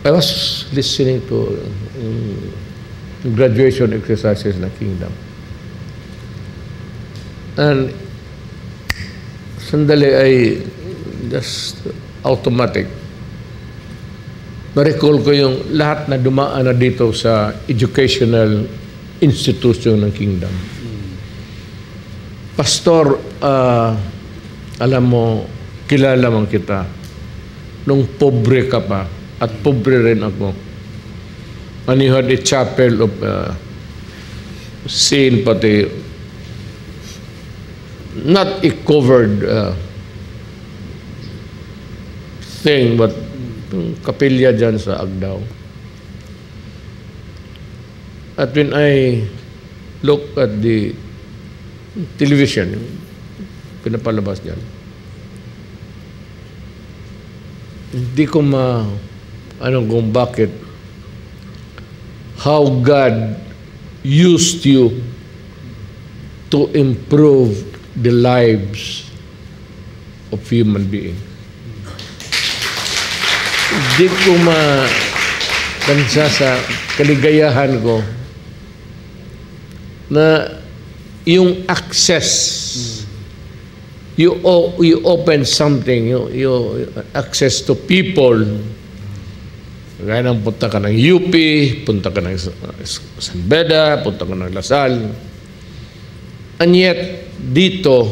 I was listening to graduation exercises ng Kingdom. And sandali ay just automatic. Na-recall ko yung lahat na dumaan na dito sa educational institution ng Kingdom. Pastor, alam mo, kilala man kita. Nung pobre ka pa, at pobre rin ako. And you had a chapel of scene, pati not a covered thing, but kapilya dyan sa Agdao. At when I look at the television, pinapalabas dyan, hindi ko kung bakit, how God used you to improve the lives of human beings. Hindi ko matansa sa kaligayahan ko na yung access, you open something, you access to people. Gaya ng punta ka ng UP, punta ka ng San Beda, punta ka ng Lasal. And yet, dito,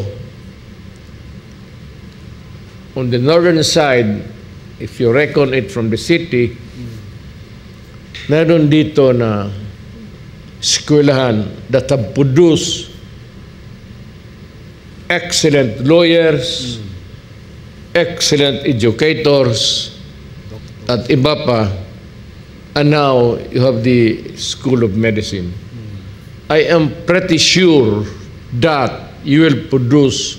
on the northern side, if you reckon it from the city, meron dito na eskwelahan that have produced excellent lawyers, excellent educators, at iba pa, and now you have the School of Medicine. I am pretty sure that you will produce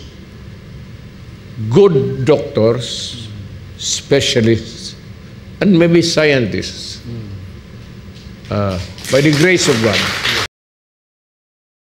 good doctors, specialists, and maybe scientists by the grace of God.